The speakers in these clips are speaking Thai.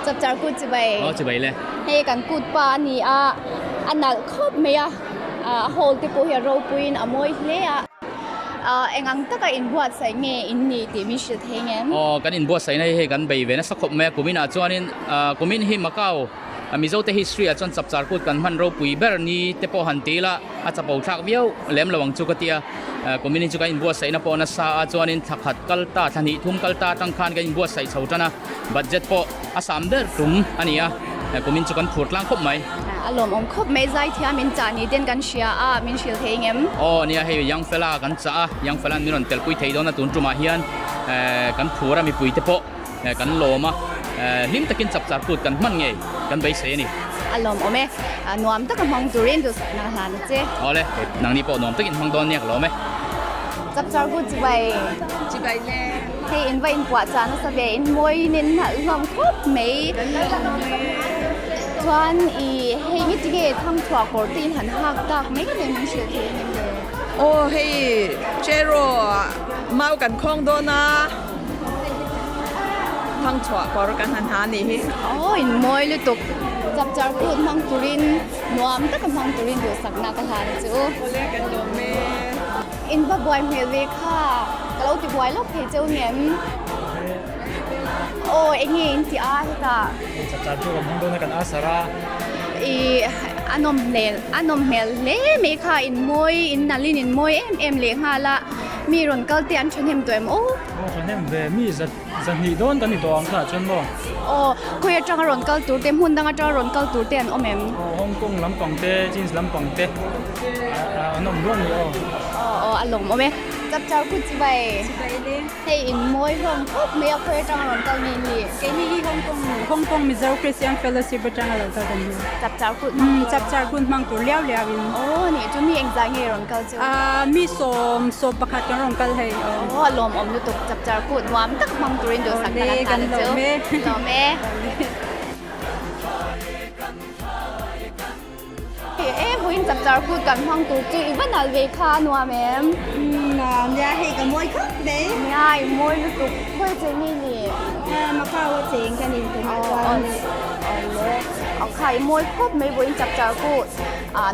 จับจารกูจะไปอ๋อจะไปเลยให้กันกูดปานี่อันนั้นครบไหมโฮลที่กูเห็นเราปุยนมวยเลยเอ็งอังตะกันอินบวชใส่เงอินนี่ที่มีชื่อเท่งอ๋อกันอินบวชใส่ในให้กันไปเวนัสครบแม่กูมินอาจวนนี่กูมินฮิมาเก้ามีโจทย์ history อาจารย์จับจารกูกันมันเราปุยเบอร์นี่เตปหันตีละอาจจะปูชักเบี้ยวเลี้ยมระวังจุกเตียกูมินจุกันอินบวชใส่นะปอนัสอาจวนนี่ทักหัดกัลตาทันีทุ่มกัลตาตั้งคันกันอินบวชใส่ชาวจ้านะบัดเจ็ตปออาสามเดอร์ทุ่มอันนี้กูมินจุกันพูดล่างครบไหมอารมณ์ครบไม่ใจที่มินจานี่เด่นกันเชียมินเชียเท่งอ๋อเนี่ยให้ยังเฟล่ากันจ้ายังเฟล่ามีนนเตลปุยเทยโดนนะตุนจุมาเฮียนกันผัวเรามีปุยเตปอกันโลมาลิมตะกินจับจารพูดกันมันไงกันไปเสนี่อารมณ์โอเมนวมตะกันมองดูเรียนดูสักนาหลานเจ้อ๋อเลยนางนี่ปอนวมตะกินมองโดนเนี่ยหรอไหมจับจารพูดจะไปเลยให้อินไว้อินปวดจานสเปอินมวยนินหันลมครบไม่ทวนให้มิจิเกตทำถั่วโกรตีนหันหักดักไม่ก็เลยมีเชื่อเทียนเลยโอ้ให้เจโร่เมากันคงโดนะทั้งถั่วกรกันหันหานี่โอ้ยมวยเลยตกจับจารพูดมังตุรินนวมตะกันมังตุรินอยู่สักนากันหาจูเรียกกันโดเมอินบะบวยเมลเวค่ะกะเราติบวยเราเพจเจ้าเนี่ยโอ้เอ็งอินที่อาฮิตาจับจารพูดกับมังโดนกันอาสาระอันนมเมลเล่เมค่ะอินมวยอินนาลินอินมวยเอ็มเลี้ยงฮาละมีรอนกัลเตียนชนเห็มตัวโอ้ชนเห็มเวมีจะหนีโดนกันหนีตัวอังค่ะชนบ่โอ้คุยจังรอนกัลตูเต็มหุ่นดังจังรอนกัลตูเต็มโอเมมฮ่องกงลำปองเต้จีนส์ลำปองเต้นมร่วงอยู่อ๋ออารมณ์โอเมจับเจ้าคุจิไปให้อินมวยรองครบไม่เอาคุยจังรอนกัลนี่แกนี่ฮ่องกงมีเจ้าคริสเตียนเฟลโลชิพจังอะไรตัวนี้จับเจ้าคุจับเจ้าคุมังตัวเลี้ยววินโอ้นี่จุมีเอ็งใจเงรอนกัลจ้ามีโซประคัดกันรอนกัลให้โอ้ลมอมยุตุกจับเจ้าคุวามตักมังตัวรินดูสักกันเจ้าลมบุญจับจารพูดกันห้องตูจีวันนั้นเวคานัวแม่น้ำยาให้กับมวยครับเด้ง่ายมวยตุกมวยเจนี่นี่มาเข้าเจงกันนี่เป็นเลยเอาไข่มวยครบไม่บุญจับจารพูด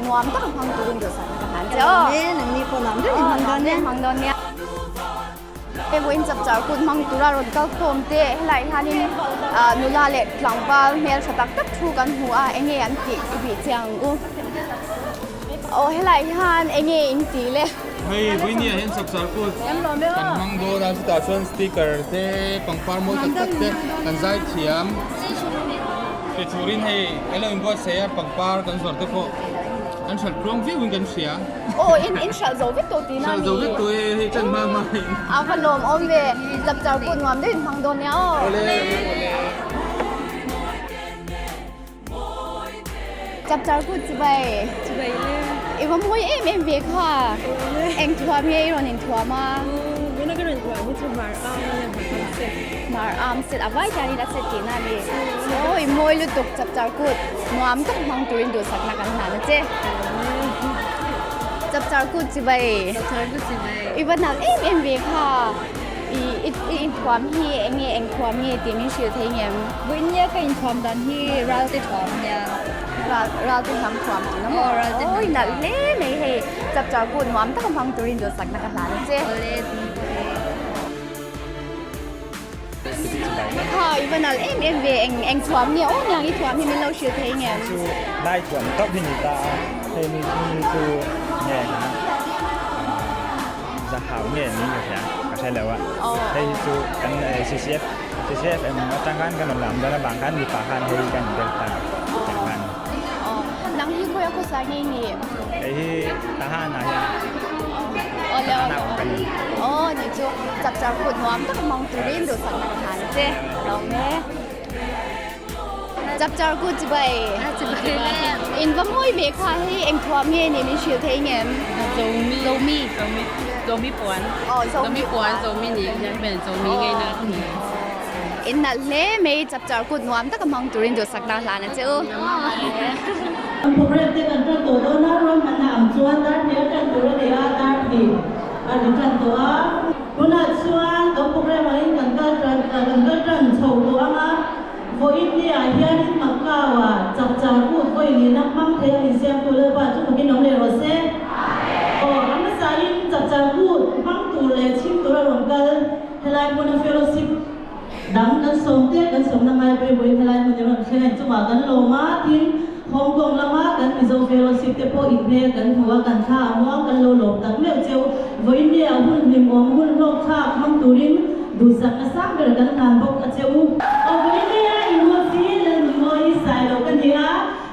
นัวมันต้องห้องตูรินดูสักกันเจ้าเนี่ยหนังมีคนน้ำด้วยห้องตอนเนี้ยบุญจับจารพูดห้องตูรารถก็โคมเตะไหลท่านี่นุลาเล็ดหลังบ้านเมียสตักตักทูกันหัวเอ็งเงี้ยอันติบีเจียงโอ้ให้ไหลท่านเอ็งเงี้ยอินตีเลยเฮ้ยวินเนี่ยเห็นสับสารกูกันมังโดราสตาชวนสติกเกอร์เต้ปังปาร์โมตักตักเต้กันใจเทียมเปิดชูรินให้เอลอินบอสเสียปังปาร์กันสอดเต้โคอันฉันพร้อมวิวกันเสียโอ้อินฉันโจวิตัวตีน่ามีฉันโจวิตัวให้จันมาไหมพัดลมโอเวจับจารพูดงอมได้ฟังโดนเนี้ยจับจารพูดจะไปเลยอีว่ามวยเอ็มเวค่ะเอ็งทัวร์มีรอนเอ็งทัวร์มาไม่น่าก็เดินทัวร์ไม่ทัวร์มาเสร็จเอาไว้จานี่ละเสร็จกี่นาทีโอ้ยมวยลุตุกจับจารพูดงอมต้องฟังตัวรินดูสักนักกันหานะเจ้จับจารพูดจะไปอีวันนั้นเอ็มเวค่ะอีความฮีเอ็งความฮีที่มีชื่อเทียมวันนี้ก็อินความดันที่เราติดความเนี่ยเราจะทำความจริงนะโอ้ยนั่นเล่ไม่ให้จับจารพูดงอมต้องฟังตัวรินดูสักนักกันหานะเจ้ค่ะอีวันนั้นเอ็มเวเอ็งความเนี่ยโอ้ยังอีความที่มันเราชื่อเทียมได้ส่วนต้องพินิจเทมีคือเนี่ยนะจะหาเนี่ยนี่อยู่เนี่ยก็ใช่แล้วว่าให้ดูกันCCF เอ็มตั้งกันกันหลังแล้วบางครั้งมีปากคันให้กันเดินทางจากกันนังที่คุยกับสามีนี่ไอ้ที่ทหารนะฮะแล้วนี่จูจับจารพูดงอมต้องมองตัวรินดูสักนักหาเจ้เราแม่จับจารพูดจะไปอินว่ามวยเบคาให้เอ็งความเงี้ยนี่มีชื่อเทียมโจมีปวนโจมีนี่ยังเป็นโจมีไงนะอินนั่นเล่ไม่จับจารพูดงอมต้องมองตัวรินดูสักนักหานะเจ้าผมเรียนที่กันตัวตัวน่ารวมมันหนามชวนด้านเดียวกันตัวเดียวด้านดีอันนี้กันตัวคุณอาชวนเอาพวกเรามาเล่นกันก็จันโชว์ตัวมา vô in đi à hiện in mặc cao à chập chập cút vô in nắp măng thế mình xem tôi lên ba chút một cái nón này rồi xem anh nó sai in chập chập cút măng tủ lệ chim tủ là rồng cơ thế lại muốn fellowship đắngกันสมเตี้ยกันสมนางไงไปบริเวณอะไรมันจะมันแค่ไหนจังหวะกันโลมาทิ้งฮ่องกงละมากันมิโซเฟโลสิเตโปอินเดียกันหัวกันข้าวม้องกันโลหลบตักเลี้ยวเจียววินเดียหุ่นริมองหุ่นโลกชามังตูรินดูสักกระซักเดินกันงานบกเจียววินเดียอินวัซีเดินมวยสายโลกันเดีย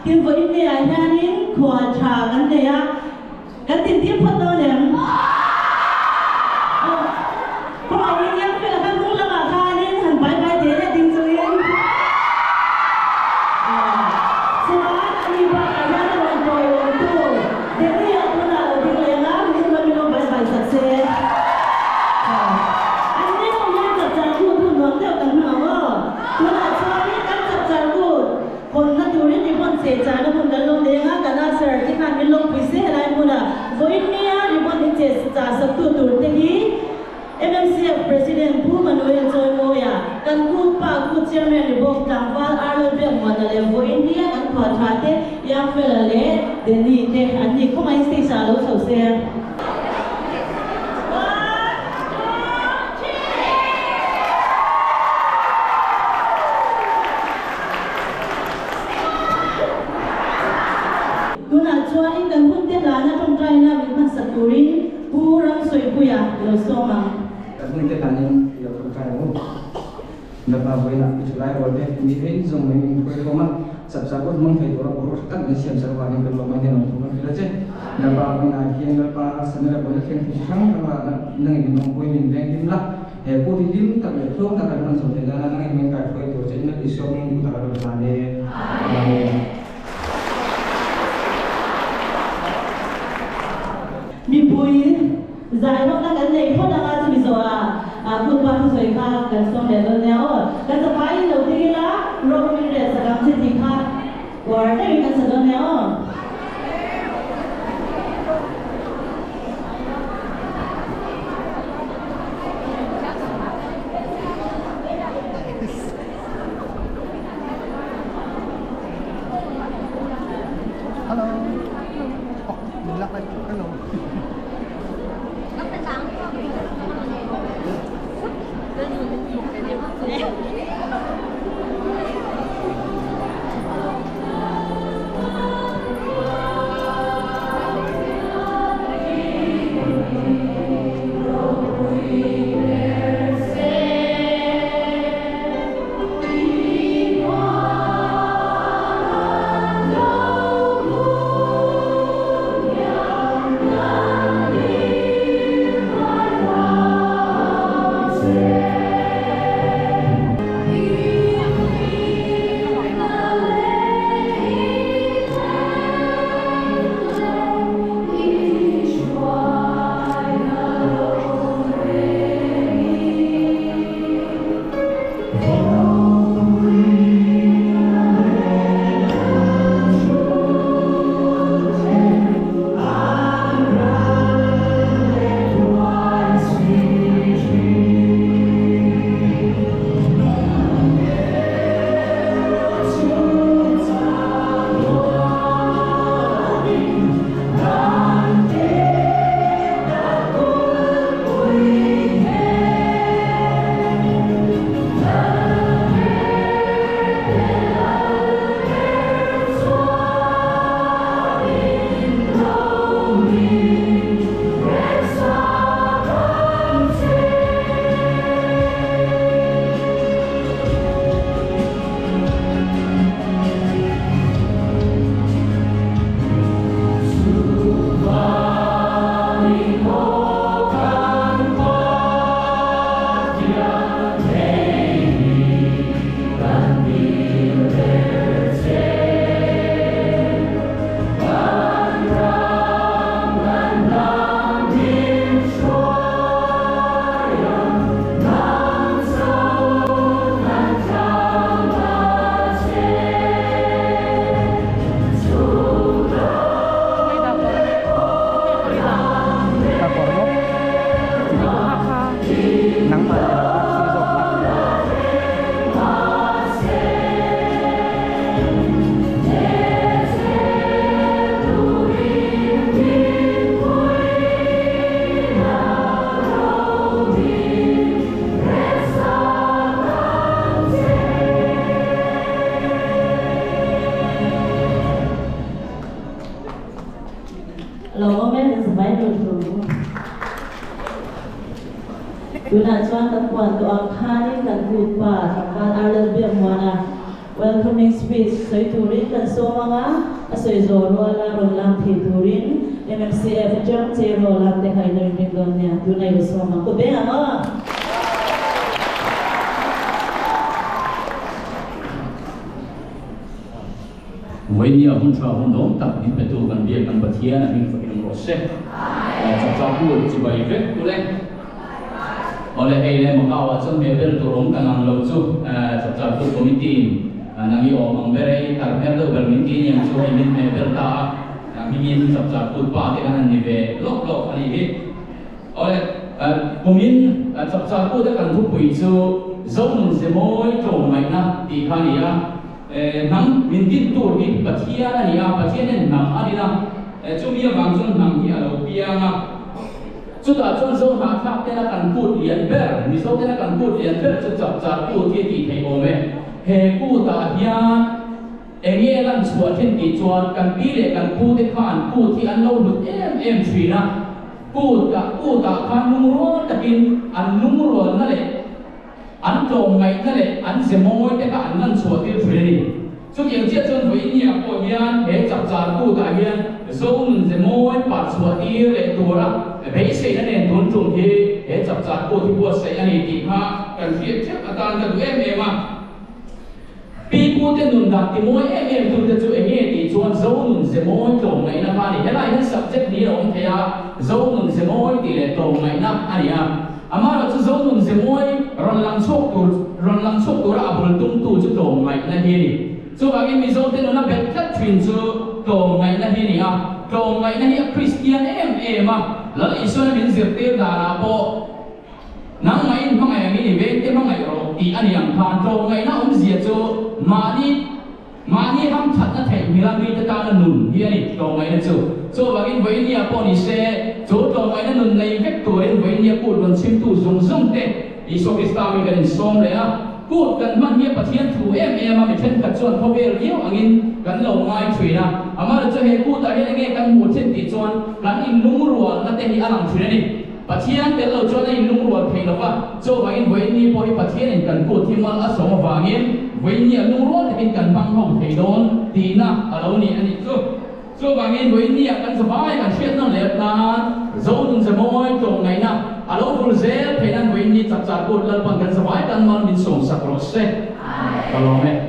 ทีมวินเดียยานินขวาชากันเดียกันติดที่พัดตัวเนี่ยพอวินเดียเป็นอะไรมุ่งละมาคานินหันไปเดียดิ้งซุยนสวัสดีว่าอาจารย์วันโตวันโตเดี๋ยวนี้คุณอาจจะเรียนนะมีคนมีน้องไปสักเซอันนี้ผมอยากจะพูดถึงน้องเดียวกันนะว่าคุณอาจารย์นี่การจัดการพูดคนนั้นอยู่ในคนเสียใจแล้วคนกันลงเลี้ยงกันน่าเสียที่การมีลงพิเศษอะไรมุ่งอ่ะวันนี้ริบอนที่เจสจ่าสักตัวตัวเดียว MMCF President Manuel Joy Moya กันพูดปากพูดเชื่อแม่ในบอกต่างว่าอาร์เรียกมาแต่เลยวันนี้กันขอทาเตยังเฟลเล่เดนี่เดอันนี้เขาไม่สิสาลูเสาเสียดูน่าชวนกันพูดเตลานะตรงใจนะวิมันสักุริผู้รังสวยผู้ยาโลโซมังMungkin kita yang berkaitan dapat boleh diculai oleh mirin zoom ini performa sabsagot mengkaji orang urus tak nasihat serba yang berlomba dengan orang kita je dapat mengajian dapat sebenarnya boleh kengkisang kalau nang ini nongkoi nindeng lah putih dim tak betul tak ada orang saudara nang ini mengkaji itu jadi nak isong itu tak ada beraniมีปุยgiải phóng ra cái này không đang ăn thì rồi vượt qua cái rồi khác cái xong để lên nhau cái thứ hai đầu tiên là rồi mình để sẽ làm gì khác và đây mình sẽ lên nhau Hello. tuna chuan kan puan to ang khani kan put pa kan arle bi mwana welcoming speech soi turin kan so manga asoi zo ro la ron lam thi turin MMCF jam che ro lam te khai ner ni don nya tunai lo so ma ko be ama với nhiều hôn trò hôn đốn tập những cái tu cần việc cần bật thiên là mình phải đồng hồ xe chọc chọc buồn chỉ bày vết tu lên ở đây hay lên một câu trong mấy bên tu rống càng làm lâu chú chọc chọc tu committee năng yêu mang về đây cả mấy đứa bên mình kia yang chú hay mình mấy bên ta mình chọc chọc tu ba thì anh đi về lốc lốc anh đi ở đây mình chọc chọc tu đã cần thu quỷ chú giống như mỗi trồng mày na thì khai đi nang mintin tur hi pathia na nia pathia nen nang ani na chumia wangchun nang hi alo pianga chuta chon zo na thak te na kan put lian ber mi so te na kan put lian ber chu chap char pu thi ti thei ome he ku ta hian enge lan chua thin ti chuan kan pi le kan pu te khan pu thi an lo lut em thri na pu ta khan nung ro takin an nung ro na le anh trồng ngày thế này anh sẽ môi cái cả anh ăn sủa tiêu phí đi, cho những chiếc chân với nhà của hiền để chặt chặt cụ tại hiền, dùng sẽ môi bắt sủa tiêu để tua ra, để xây nên nền thôn trồng thì để chặt chặt cụ thì buat xây anh đi ha, cần thiết chắc là tan từ em mà, pi cụ thì nụn đặt thì môi em tụi thì chú em thì chọn dùng sẽ môi trồng ngày năm hai thì lại hết subject đi rồi ông thầy à, dùng sẽ môi thì để trồng ngày năm anh à. Ama ra chu zo nun se moi ron lang chok tu ra abul tum tu chu to ngai na hi ni chu ba mi zo te no na bet khat thin chu to ngai na hi ni a to ngai na hi Christian ma la iso na min zir te da ra po nang mai in mangai ngi ni ve te mangai ro ti ani ang khan to ngai na zia chu mani ham that na thei mi ta na nun hi ani to ngai na chu so ba in voi ni a po ni se chỗ trò ngay nó nâng lấy vết tuổi với nhiều cột còn chim tu dùng tệ đi so cái sao mình cần xóm đấy á cột cần mang nhiều bát thiên thủ em mà mình chân cật chọn không về nhiều anh in cần lâu ngay thủy na mà được cho hệ cột tại hiện nghe cần một chân tỷ chọn cần in nung ruột nó tên đi ăn làm thủy này bát thiên để lâu cho nên nung ruột thì nó va cho vậy với nhiều bồi bát thiên này cần cột thêm mal sống vàng yên với nhiều nung ruột thì cần băng hồng thì đón tí na ở đâu nè anh chứ so bangin với nia kan sabai kan shit nang lep na zone se moi tong ngai na alo ful zel phenan với ni chap chap kot lal pan kan sabai kan man min som sakro se alo me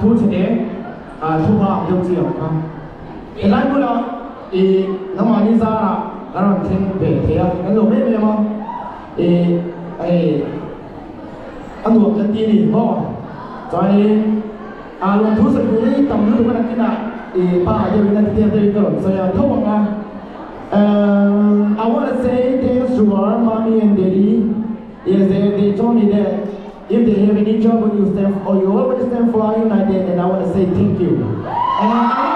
thu sẽ thu vào điều gì không? Cái này cũng là thì nó mà đi ra là nó làm thêm về thế à? Cái lỗ mấy mà thì ăn uống chân đi đi ho, rồi luôn thu sẽ cũng đi tầm lúc mà cái nào thì ba giờ mình đang đi tới rồi thông bằng I want to say thanks to our mommy and daddy. Yes, they told me that if they have any trouble, you stand or you always stand for our United, and I want to say thank you. And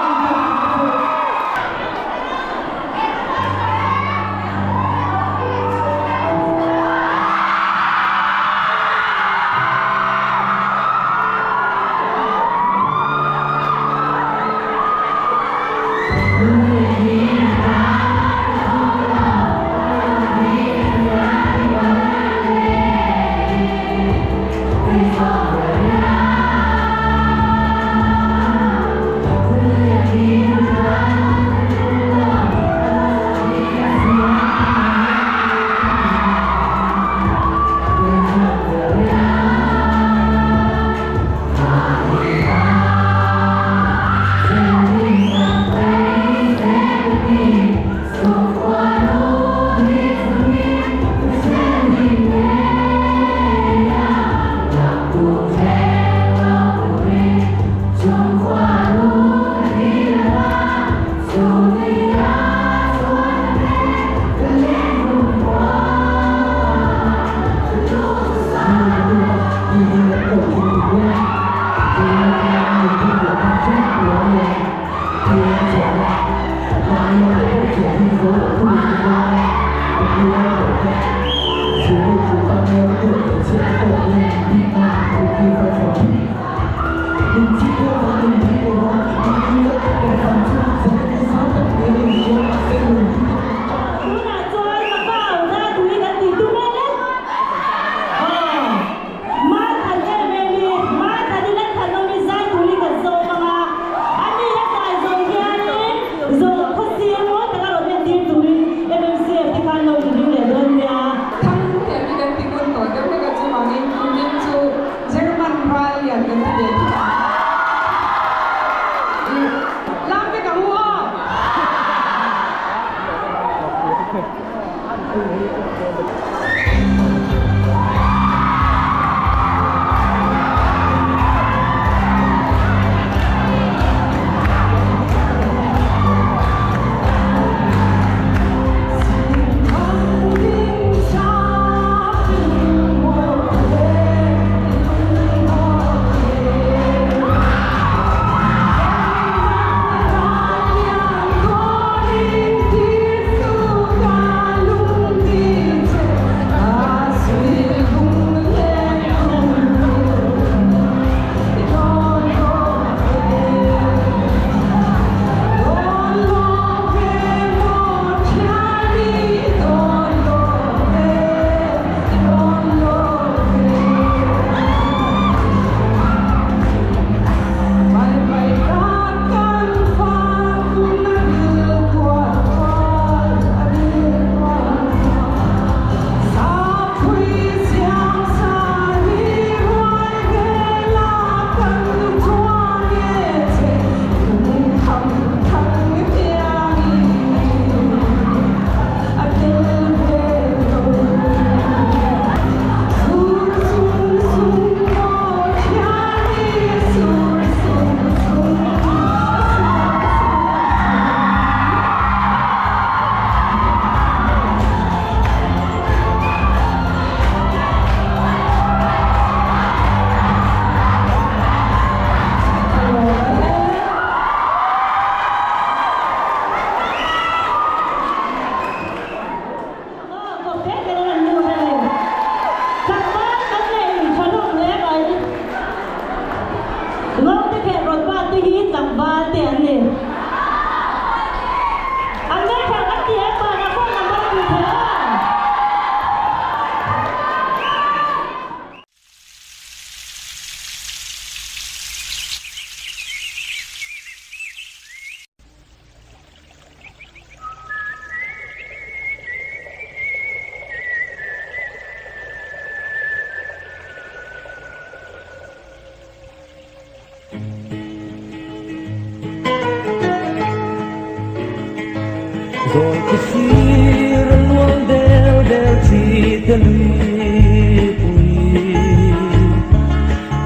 Rồi cái xưa luôn đeo đeo chỉ tên lui bùi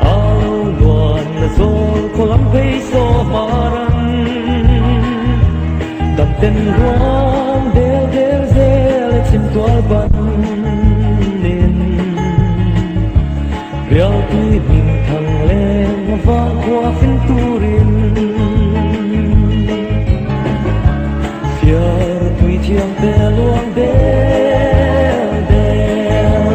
áo loạn là rồi cô lắm gây so maran đập tên loạn đeo đeo dễ lại chim toa bắn nên béo tuy bình thằng lên vang qua phiên tu rin chiang te luang del del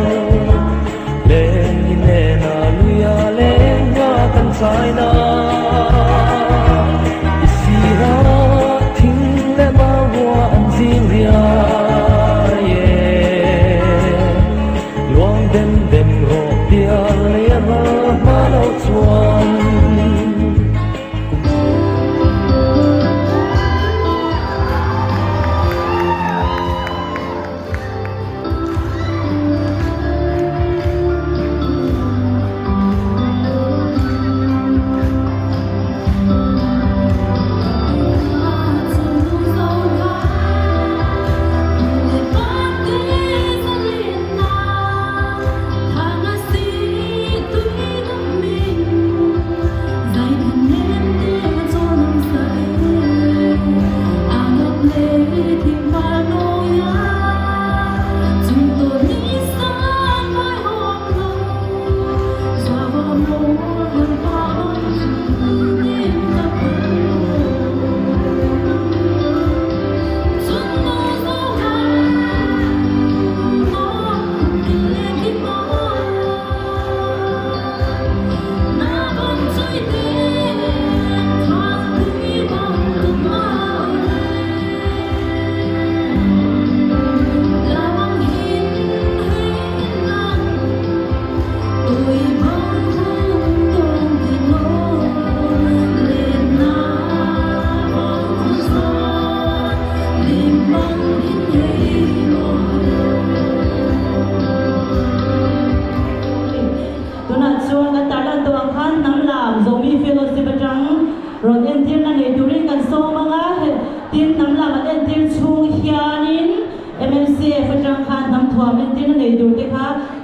lên in na luya lên nga kan sai na isi ha thing le ma wa an jing ria ye luang dem dem ro dia le ma lo chuan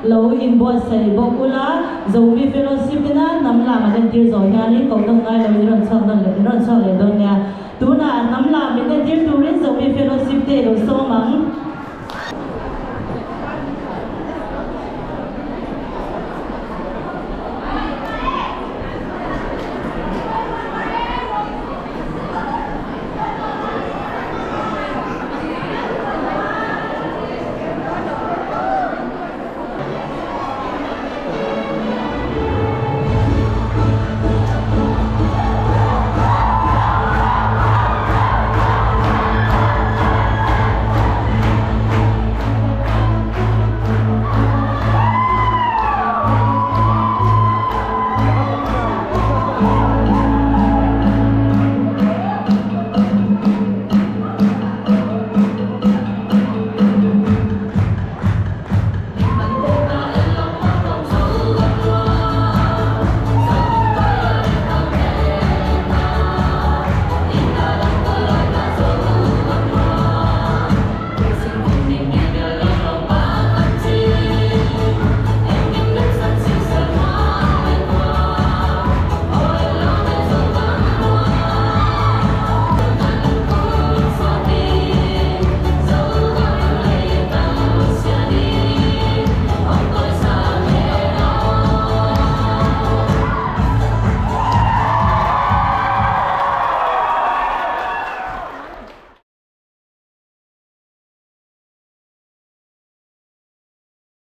lo in bo sei bokula zomi fellowship na namla ma den tir zo ya ni ko dong ngai lo ron chong le don ya tuna namla min den tir turin zomi fellowship te lo so mang